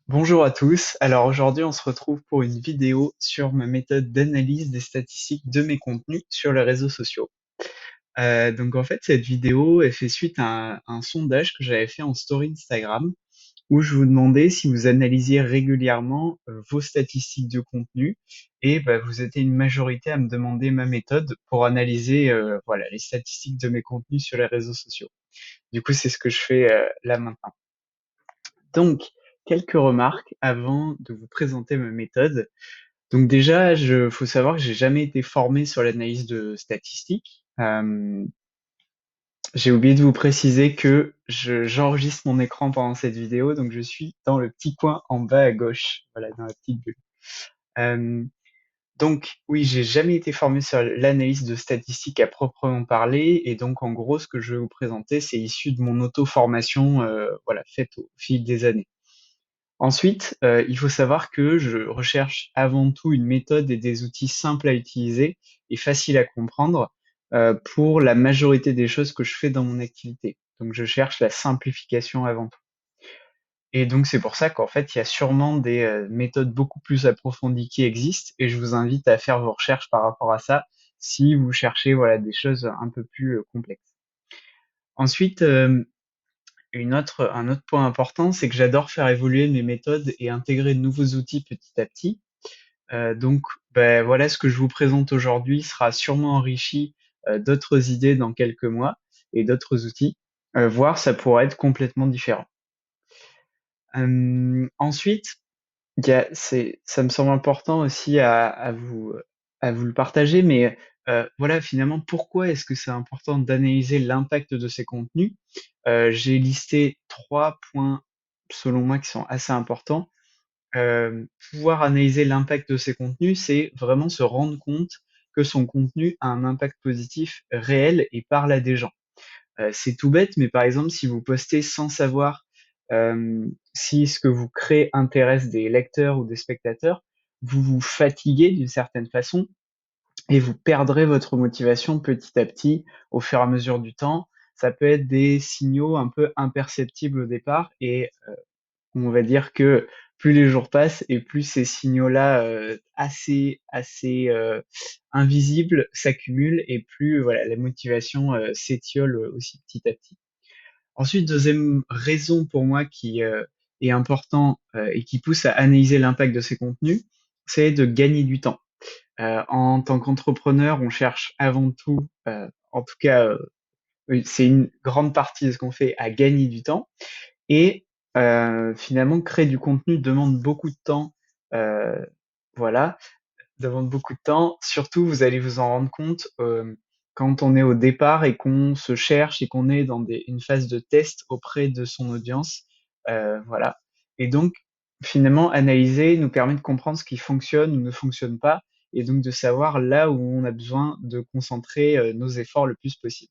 Bonjour à tous. Alors aujourd'hui, on se retrouve pour une vidéo sur ma méthode d'analyse des statistiques de mes contenus sur les réseaux sociaux. Donc en fait, cette vidéo, elle fait suite à un sondage que j'avais fait en story Instagram où je vous demandais si vous analysiez régulièrement vos statistiques de contenu et bah, vous étiez une majorité à me demander ma méthode pour analyser voilà, les statistiques de mes contenus sur les réseaux sociaux. Du coup, c'est ce que je fais là maintenant. Donc, quelques remarques avant de vous présenter ma méthode. Donc déjà, faut savoir que j'ai jamais été formé sur l'analyse de statistiques. J'ai oublié de vous préciser que j'enregistre mon écran pendant cette vidéo, donc je suis dans le petit coin en bas à gauche, voilà, dans la petite bulle. Euh, donc oui, j'ai jamais été formé sur l'analyse de statistiques à proprement parler, et donc en gros, ce que je vais vous présenter, c'est issu de mon auto-formation, voilà, faite au fil des années. Ensuite, il faut savoir que je recherche avant tout une méthode et des outils simples à utiliser et faciles à comprendre, pour la majorité des choses que je fais dans mon activité. Donc je cherche la simplification avant tout. Et donc c'est pour ça qu'en fait, il y a sûrement des, méthodes beaucoup plus approfondies qui existent et je vous invite à faire vos recherches par rapport à ça, si vous cherchez, voilà, des choses un peu plus, complexes. Ensuite, un autre point important, c'est que j'adore faire évoluer mes méthodes et intégrer de nouveaux outils petit à petit. Donc, ben voilà, ce que je vous présente aujourd'hui sera sûrement enrichi d'autres idées dans quelques mois et d'autres outils, voire ça pourrait être complètement différent. Ensuite, ça me semble important aussi à vous le partager, mais voilà, finalement, pourquoi est-ce que c'est important d'analyser l'impact de ces contenus? J'ai listé trois points, selon moi, qui sont assez importants. Pouvoir analyser l'impact de ses contenus, c'est vraiment se rendre compte que son contenu a un impact positif réel et parle à des gens. C'est tout bête, mais par exemple, si vous postez sans savoir si ce que vous créez intéresse des lecteurs ou des spectateurs, vous vous fatiguez d'une certaine façon et vous perdrez votre motivation petit à petit au fur et à mesure du temps. Ça peut être des signaux un peu imperceptibles au départ et on va dire que plus les jours passent et plus ces signaux-là assez invisibles s'accumulent et plus voilà la motivation s'étiole aussi petit à petit. Ensuite, deuxième raison pour moi qui est important et qui pousse à analyser l'impact de ces contenus, c'est de gagner du temps. En tant qu'entrepreneur, on cherche avant tout, en tout cas, oui, c'est une grande partie de ce qu'on fait, à gagner du temps. Et finalement, créer du contenu demande beaucoup de temps. Heu, voilà, demande beaucoup de temps. Surtout, vous allez vous en rendre compte, quand on est au départ et qu'on se cherche et qu'on est dans une phase de test auprès de son audience. Voilà. Et donc, finalement, analyser nous permet de comprendre ce qui fonctionne ou ne fonctionne pas et donc de savoir là où on a besoin de concentrer, nos efforts le plus possible.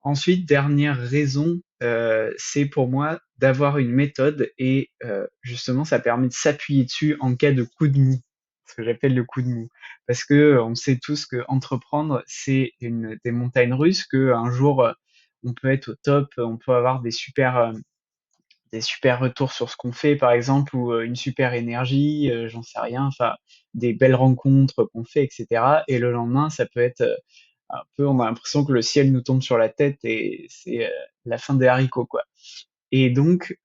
Ensuite, dernière raison, c'est pour moi d'avoir une méthode et justement ça permet de s'appuyer dessus en cas de coup de mou, ce que j'appelle le coup de mou. Parce que, on sait tous qu'entreprendre, c'est une des montagnes russes, qu'un jour, on peut être au top, on peut avoir des super retours sur ce qu'on fait par exemple ou, une super énergie, j'en sais rien, enfin des belles rencontres qu'on fait et cetera et le lendemain ça peut être, un peu on a l'impression que le ciel nous tombe sur la tête et c'est, la fin des haricots, quoi. Et donc,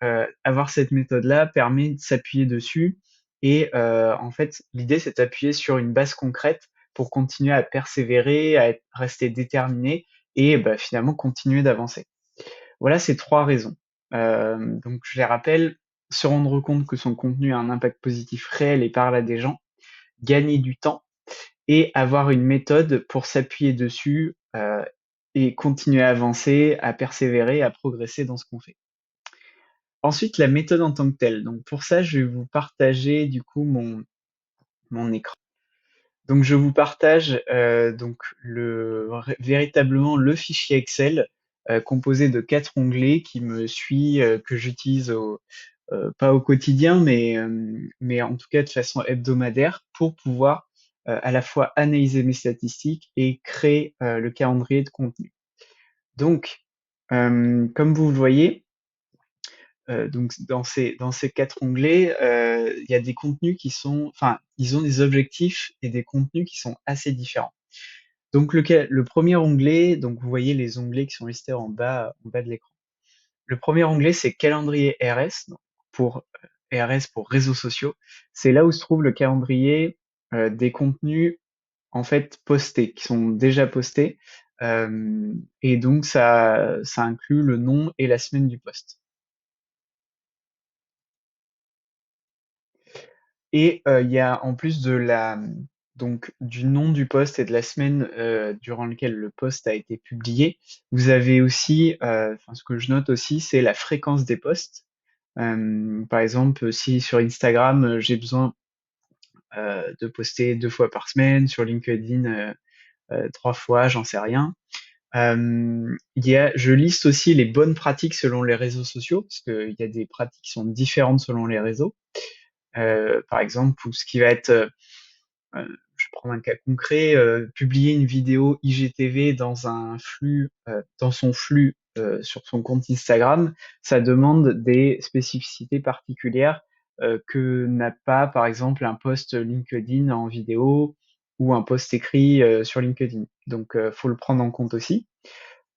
avoir cette méthode-là permet de s'appuyer dessus et en fait, l'idée, c'est d'appuyer sur une base concrète pour continuer à persévérer, rester déterminé et bah, finalement continuer d'avancer. Voilà ces 3 raisons. Donc je les rappelle, se rendre compte que son contenu a un impact positif réel et parle à des gens, gagner du temps et avoir une méthode pour s'appuyer dessus, et continuer à avancer, à persévérer, à progresser dans ce qu'on fait. Ensuite, la méthode en tant que telle. Donc pour ça, je vais vous partager du coup mon écran. Donc je vous partage donc véritablement le fichier Excel composé de 4 onglets qui me suit, que j'utilise pas au quotidien, mais en tout cas de façon hebdomadaire pour pouvoir à la fois analyser mes statistiques et créer le calendrier de contenu. Donc, comme vous le voyez, donc dans ces 4 onglets, il y a des contenus qui sont enfin, ils ont des objectifs et des contenus qui sont assez différents. Donc le premier onglet, donc vous voyez les onglets qui sont listés en bas de l'écran. Le premier onglet, c'est calendrier RS, donc pour RS pour réseaux sociaux. C'est là où se trouve le calendrier des contenus en fait postés, qui sont déjà postés. Et donc ça inclut le nom et la semaine du post. Et il y a en plus de la donc du nom du post et de la semaine durant lequel le post a été publié, vous avez aussi, enfin ce que je note aussi, c'est la fréquence des posts. Par exemple, si sur Instagram, j'ai besoin de poster 2 fois par semaine, sur LinkedIn 3 fois, j'en sais rien. Je liste aussi les bonnes pratiques selon les réseaux sociaux, parce qu'il y a des pratiques qui sont différentes selon les réseaux. Par exemple, pour ce qui va être, je vais prendre un cas concret, publier une vidéo IGTV dans un flux, dans son flux sur son compte Instagram, ça demande des spécificités particulières que n'a pas, par exemple, un post LinkedIn en vidéo ou un post écrit sur LinkedIn. Donc, faut le prendre en compte aussi.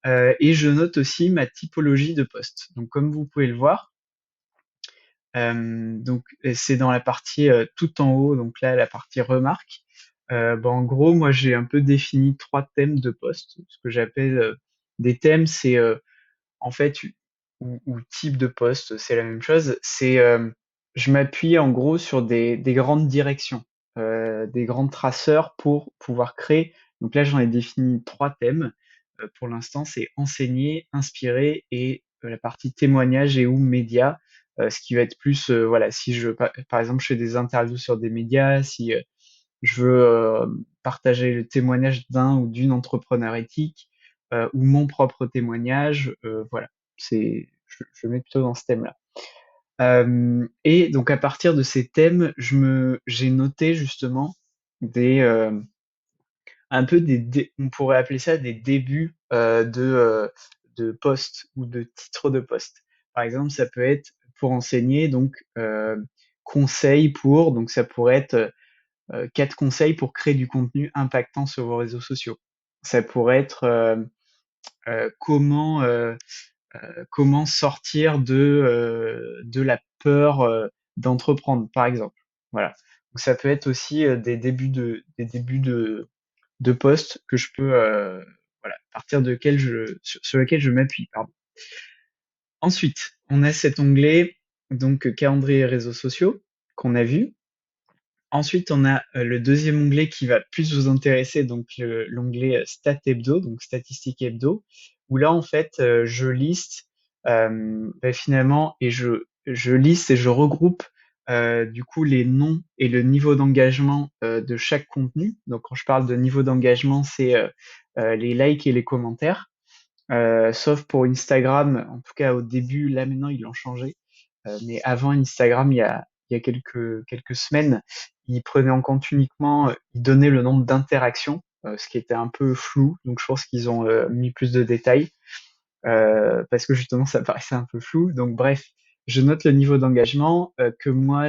Et je note aussi ma typologie de post. Donc, comme vous pouvez le voir, donc c'est dans la partie tout en haut, donc là la partie remarques. En gros, moi j'ai un peu défini 3 thèmes de poste. Ce que j'appelle des thèmes, c'est en fait ou type de poste, c'est la même chose. C'est je m'appuie en gros sur des grandes directions, des grands traceurs pour pouvoir créer. Donc là j'en ai défini 3 thèmes. Pour l'instant, c'est enseigner, inspirer et la partie témoignage et ou médias. Ce qui va être plus, voilà, si je, par exemple, je fais des interviews sur des médias, si je veux partager le témoignage d'un ou d'une entrepreneur éthique ou mon propre témoignage, voilà, je mets plutôt dans ce thème-là. Et donc à partir de ces thèmes, j'ai noté justement des un peu on pourrait appeler ça des débuts de posts ou de titres de posts. Par exemple, ça peut être pour enseigner, donc conseils pour, donc ça pourrait être 4 conseils pour créer du contenu impactant sur vos réseaux sociaux. Ça pourrait être comment sortir de la peur d'entreprendre, par exemple. Voilà. Donc ça peut être aussi des débuts de posts que je peux, voilà, à partir de sur lequel je m'appuie, pardon. Ensuite, on a cet onglet, donc calendrier réseaux sociaux, qu'on a vu. Ensuite, on a le deuxième onglet qui va plus vous intéresser, donc l'onglet Stat Hebdo, donc statistiques hebdo, où là, en fait, je liste finalement, et je liste et je regroupe du coup les noms et le niveau d'engagement de chaque contenu. Donc, quand je parle de niveau d'engagement, c'est les likes et les commentaires. Sauf pour Instagram, en tout cas au début, là maintenant ils l'ont changé. Mais avant Instagram, il y a quelques semaines, ils prenaient en compte uniquement, ils donnaient le nombre d'interactions, ce qui était un peu flou. Donc je pense qu'ils ont mis plus de détails parce que justement ça paraissait un peu flou. Donc bref, je note le niveau d'engagement que moi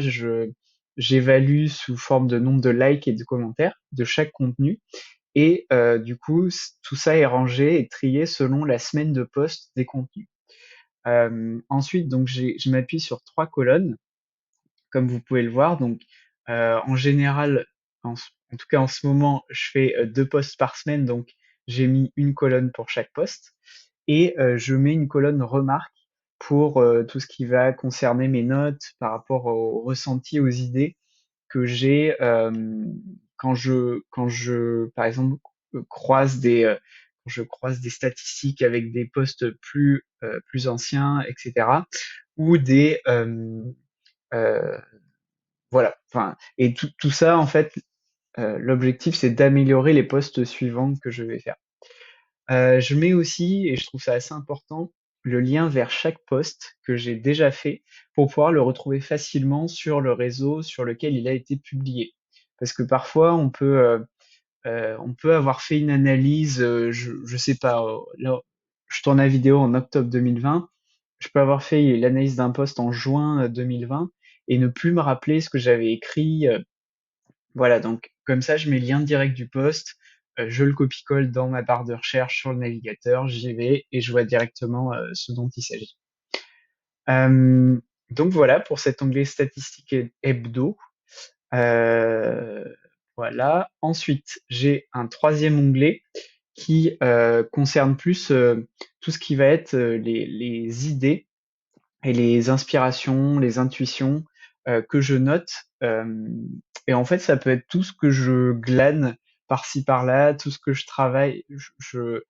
j'évalue sous forme de nombre de likes et de commentaires de chaque contenu. Et du coup, tout ça est rangé et trié selon la semaine de poste des contenus. Ensuite, donc je m'appuie sur 3 colonnes, comme vous pouvez le voir. Donc, en général, en tout cas en ce moment, je fais 2 posts par semaine, donc j'ai mis une colonne pour chaque post. Et je mets une colonne remarque pour tout ce qui va concerner mes notes par rapport aux ressentis, aux idées que j'ai par exemple, croise quand je croise des statistiques avec des postes plus anciens, etc. Ou euh, voilà. Enfin, et tout ça, en fait, l'objectif, c'est d'améliorer les postes suivants que je vais faire. Je mets aussi, et je trouve ça assez important, le lien vers chaque post que j'ai déjà fait pour pouvoir le retrouver facilement sur le réseau sur lequel il a été publié. Parce que parfois, on peut avoir fait une analyse, je sais pas, là, je tourne la vidéo en octobre 2020. je peux avoir fait l'analyse d'un post en juin 2020 et ne plus me rappeler ce que j'avais écrit. Voilà, donc comme ça, je mets le lien direct du post, je le copie-colle dans ma barre de recherche sur le navigateur, j'y vais et je vois directement ce dont il s'agit. Euh, donc voilà pour cet onglet statistiques hebdo. Euh, voilà. Ensuite, j'ai un troisième onglet qui concerne plus tout ce qui va être les idées et les inspirations, les intuitions que je note. Et en fait, ça peut être tout ce que je glane par-ci par-là, tout ce que je travaille, euh,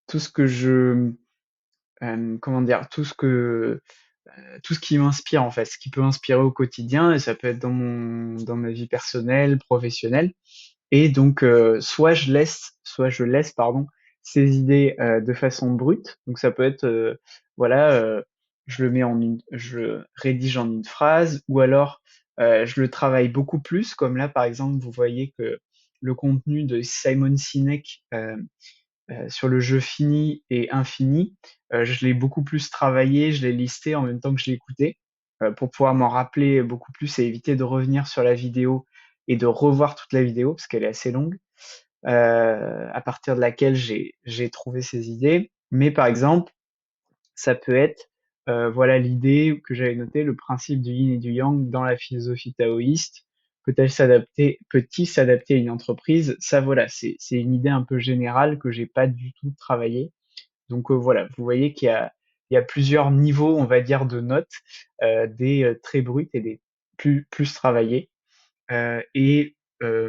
tout ce que je, comment dire, tout ce qui m'inspire en fait, ce qui peut inspirer au quotidien, et ça peut être dans ma vie personnelle, professionnelle. Et donc, soit je laisse, pardon, ces idées de façon brute. Donc, ça peut être, voilà, je le rédige en une phrase, ou alors je le travaille beaucoup plus. Comme là, par exemple, vous voyez que le contenu de Simon Sinek sur le jeu fini et infini, je l'ai beaucoup plus travaillé, je l'ai listé en même temps que je l'ai écouté, pour pouvoir m'en rappeler beaucoup plus et éviter de revenir sur la vidéo et de revoir toute la vidéo parce qu'elle est assez longue, à partir de laquelle j'ai trouvé ces idées. Mais par exemple, ça peut être, voilà l'idée que j'avais notée, le principe du yin et du yang dans la philosophie taoïste. Peut-il s'adapter à une entreprise? Ça, voilà, c'est une idée un peu générale que j'ai pas du tout travaillée. Donc voilà, vous voyez il y a plusieurs niveaux, on va dire, de notes, des très brutes et des plus travaillées. Et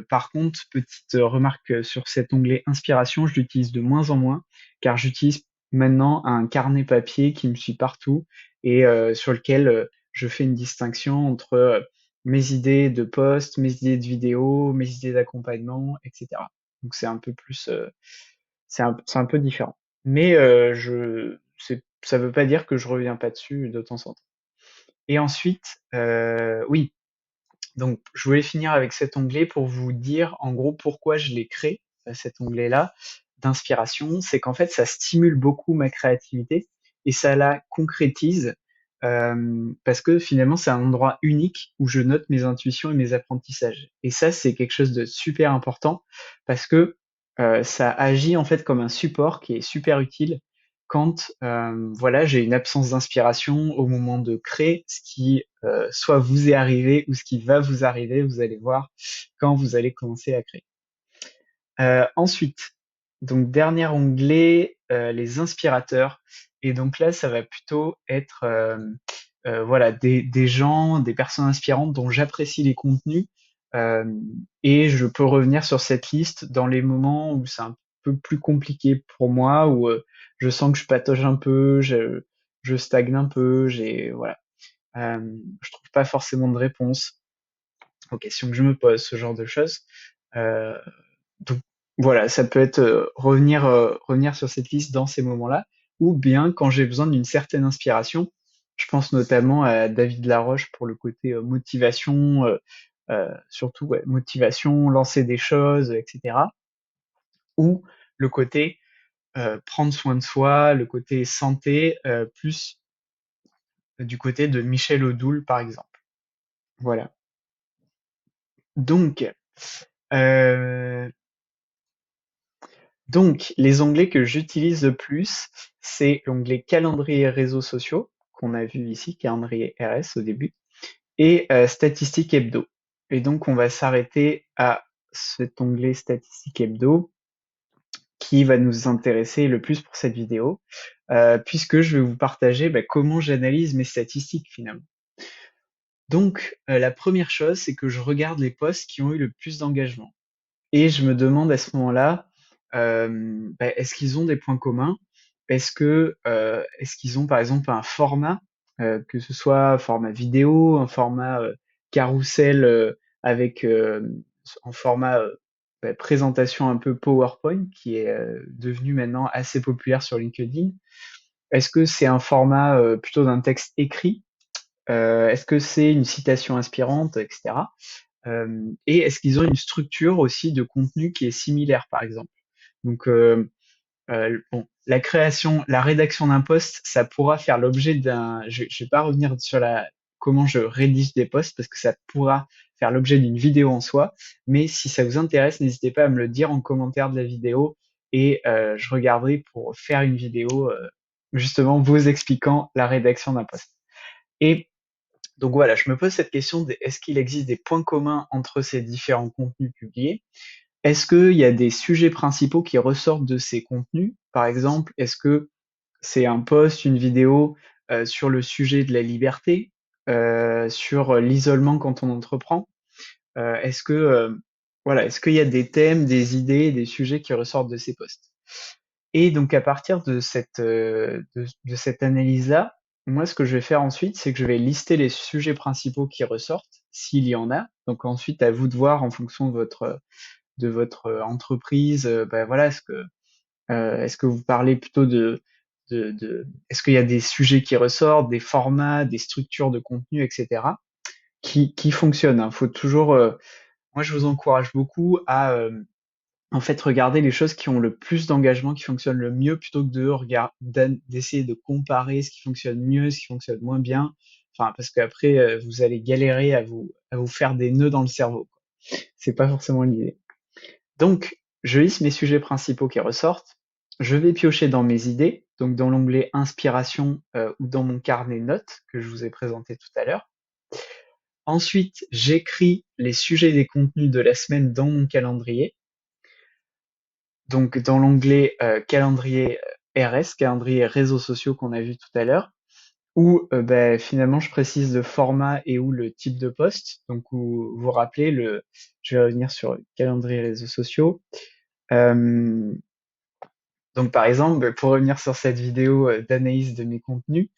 par contre, petite remarque sur cet onglet inspiration, je l'utilise de moins en moins, car j'utilise maintenant un carnet papier qui me suit partout et sur lequel je fais une distinction entre mes idées de post, mes idées de vidéo, mes idées d'accompagnement, etc. Donc c'est un peu plus, c'est un peu différent. Mais ça veut pas dire que je reviens pas dessus de temps en temps. Et ensuite, oui, donc, je voulais finir avec cet onglet pour vous dire en gros pourquoi je l'ai créé, cet onglet-là d'inspiration. C'est qu'en fait, ça stimule beaucoup ma créativité et ça la concrétise parce que finalement, c'est un endroit unique où je note mes intuitions et mes apprentissages. Et ça, c'est quelque chose de super important parce que ça agit en fait comme un support qui est super utile quand voilà, j'ai une absence d'inspiration au moment de créer, ce qui soit vous est arrivé ou ce qui va vous arriver, vous allez voir quand vous allez commencer à créer. Ensuite, donc dernier onglet, les inspirateurs. Et donc là, ça va plutôt être voilà, des gens, des personnes inspirantes dont j'apprécie les contenus. euh, et je peux revenir sur cette liste dans les moments où c'est un peu plus compliqué pour moi, où je sens que je patauge un peu, je stagne un peu, voilà. Je trouve pas forcément de réponse aux questions que je me pose, ce genre de choses. Euh, donc voilà, ça peut être revenir sur cette liste dans ces moments-là, ou bien quand j'ai besoin d'une certaine inspiration. Je pense notamment à David Laroche pour le côté motivation, surtout ouais, motivation, lancer des choses, etc. Ou le côté prendre soin de soi, le côté santé, plus du côté de Michel Odoul, par exemple. Voilà. Donc, euh, Donc, les onglets que j'utilise le plus, c'est l'onglet calendrier et réseaux sociaux, qu'on a vu ici, calendrier RS au début, et statistiques hebdo. Et donc, on va s'arrêter à cet onglet statistiques hebdo qui va nous intéresser le plus pour cette vidéo, puisque je vais vous partager comment j'analyse mes statistiques finalement. Donc, la première chose, c'est que je regarde les posts qui ont eu le plus d'engagement. Et je me demande à ce moment-là, est-ce qu'ils ont des points communs? Est-ce qu'ils ont par exemple un format, que ce soit un format vidéo, un format carrousel avec en format présentation un peu PowerPoint qui est devenu maintenant assez populaire sur LinkedIn. Est-ce que c'est un format plutôt d'un texte écrit? Est-ce que c'est une citation inspirante, etc. Et est-ce qu'ils ont une structure aussi de contenu qui est similaire, par exemple? Donc, bon, la rédaction d'un post, ça pourra faire l'objet je vais pas revenir sur comment je rédige des posts parce que ça pourra faire l'objet d'une vidéo en soi. Mais si ça vous intéresse, n'hésitez pas à me le dire en commentaire de la vidéo et je regarderai pour faire une vidéo justement vous expliquant la rédaction d'un post. Et donc voilà, je me pose cette question est-ce qu'il existe des points communs entre ces différents contenus publiés? Est-ce qu'il y a des sujets principaux qui ressortent de ces contenus? Par exemple, est-ce que c'est un post, une vidéo sur le sujet de la liberté, sur l'isolement quand on entreprend? Est-ce que voilà, est-ce qu'il y a des thèmes, des idées, des sujets qui ressortent de ces posts? Et donc à partir de cette analyse-là, moi ce que je vais faire ensuite, c'est que je vais lister les sujets principaux qui ressortent, s'il y en a. Donc ensuite à vous de voir en fonction de votre entreprise, bah voilà, est-ce que vous parlez plutôt est-ce qu'il y a des sujets qui ressortent, des formats, des structures de contenu, etc. qui fonctionnent, hein. Faut toujours, moi je vous encourage beaucoup à en fait regarder les choses qui ont le plus d'engagement, qui fonctionnent le mieux, plutôt que d'essayer de comparer ce qui fonctionne mieux, ce qui fonctionne moins bien. Enfin, parce qu'après vous allez galérer à vous faire des nœuds dans le cerveau, quoi. C'est pas forcément l'idée. Donc, je liste mes sujets principaux qui ressortent. Je vais piocher dans mes idées, donc dans l'onglet Inspiration ou dans mon carnet notes que je vous ai présenté tout à l'heure. Ensuite, j'écris les sujets des contenus de la semaine dans mon calendrier. Donc, dans l'onglet calendrier RS, calendrier réseaux sociaux qu'on a vu tout à l'heure, où bah, finalement je précise le format et où le type de post. Donc, où, vous vous rappelez, je vais revenir sur le calendrier réseaux sociaux. Donc par exemple, pour revenir sur cette vidéo d'analyse de mes contenus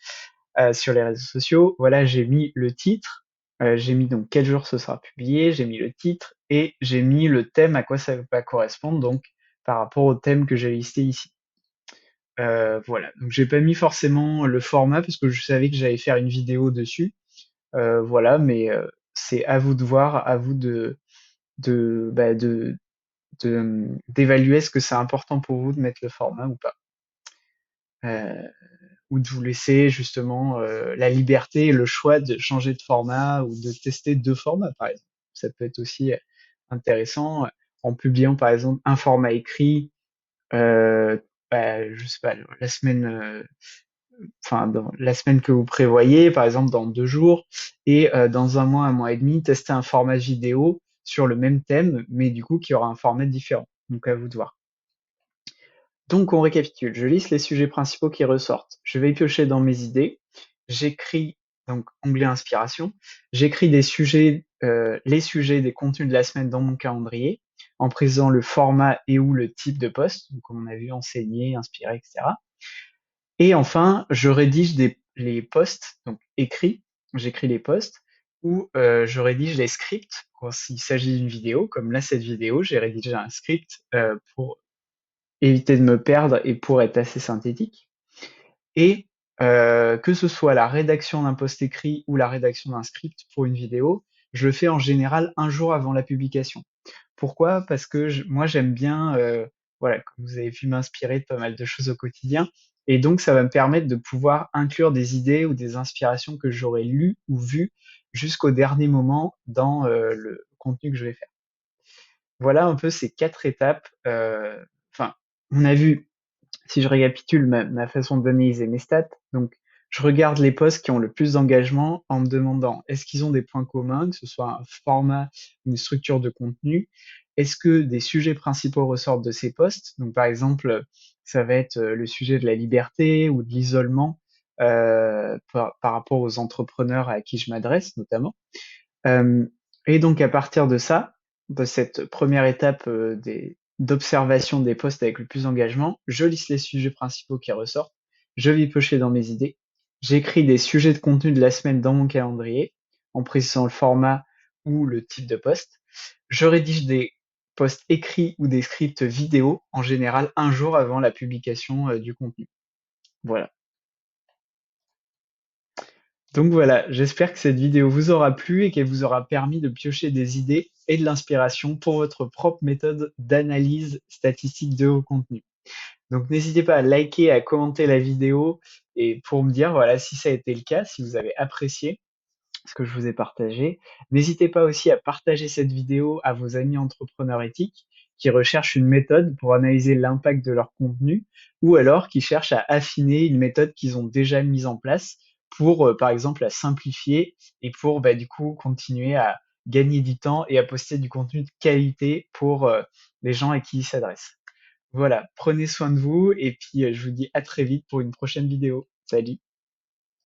sur les réseaux sociaux, voilà, j'ai mis le titre, j'ai mis donc quel jour ce sera publié, j'ai mis le titre et j'ai mis le thème à quoi ça va correspondre, donc par rapport au thème que j'ai listé ici. Voilà, donc j'ai pas mis forcément le format parce que je savais que j'allais faire une vidéo dessus. Voilà, mais c'est à vous de voir, à vous de, bah, d'évaluer est-ce que c'est important pour vous de mettre le format ou pas. Ou de vous laisser justement la liberté et le choix de changer de format ou de tester deux formats, par exemple. Ça peut être aussi intéressant en publiant, par exemple, un format écrit, je sais pas, la semaine, enfin, dans la semaine que vous prévoyez, par exemple, dans 2 jours, et dans un mois et demi, tester un format vidéo sur le même thème, mais du coup, qui aura un format différent. Donc, à vous de voir. Donc on récapitule, je liste les sujets principaux qui ressortent, je vais piocher dans mes idées, j'écris, donc onglet inspiration, j'écris les sujets des contenus de la semaine dans mon calendrier, en précisant le format et ou le type de poste, donc comme on a vu, enseigner, inspirer, etc. Et enfin, je rédige les posts, donc écrits, j'écris les posts, ou je rédige les scripts, s'il s'agit d'une vidéo, comme là cette vidéo, j'ai rédigé un script pour éviter de me perdre et pour être assez synthétique. Et que ce soit la rédaction d'un post écrit ou la rédaction d'un script pour une vidéo, je le fais en général un jour avant la publication. Pourquoi? Parce que moi j'aime bien, voilà, comme vous avez pu m'inspirer de pas mal de choses au quotidien, et donc ça va me permettre de pouvoir inclure des idées ou des inspirations que j'aurais lues ou vues jusqu'au dernier moment dans le contenu que je vais faire. Voilà un peu ces 4 étapes. Enfin, on a vu, si je récapitule ma façon d'analyser mes stats, donc je regarde les posts qui ont le plus d'engagement en me demandant est-ce qu'ils ont des points communs, que ce soit un format, une structure de contenu, est-ce que des sujets principaux ressortent de ces posts, donc par exemple ça va être le sujet de la liberté ou de l'isolement par rapport aux entrepreneurs à qui je m'adresse notamment. Et donc à partir de ça, de cette première étape d'observation des postes avec le plus d'engagement, je liste les sujets principaux qui ressortent, je vais piocher dans mes idées, j'écris des sujets de contenu de la semaine dans mon calendrier, en précisant le format ou le type de poste. Je rédige des posts écrits ou des scripts vidéo, en général un jour avant la publication du contenu. Voilà. Donc voilà, j'espère que cette vidéo vous aura plu et qu'elle vous aura permis de piocher des idées et de l'inspiration pour votre propre méthode d'analyse statistique de vos contenus. Donc n'hésitez pas à liker, à commenter la vidéo et pour me dire, voilà, si ça a été le cas, si vous avez apprécié ce que je vous ai partagé. N'hésitez pas aussi à partager cette vidéo à vos amis entrepreneurs éthiques qui recherchent une méthode pour analyser l'impact de leur contenu ou alors qui cherchent à affiner une méthode qu'ils ont déjà mise en place pour, par exemple, la simplifier et pour, bah, du coup, continuer à gagner du temps et à poster du contenu de qualité pour les gens à qui ils s'adressent. Voilà, prenez soin de vous et puis je vous dis à très vite pour une prochaine vidéo. Salut!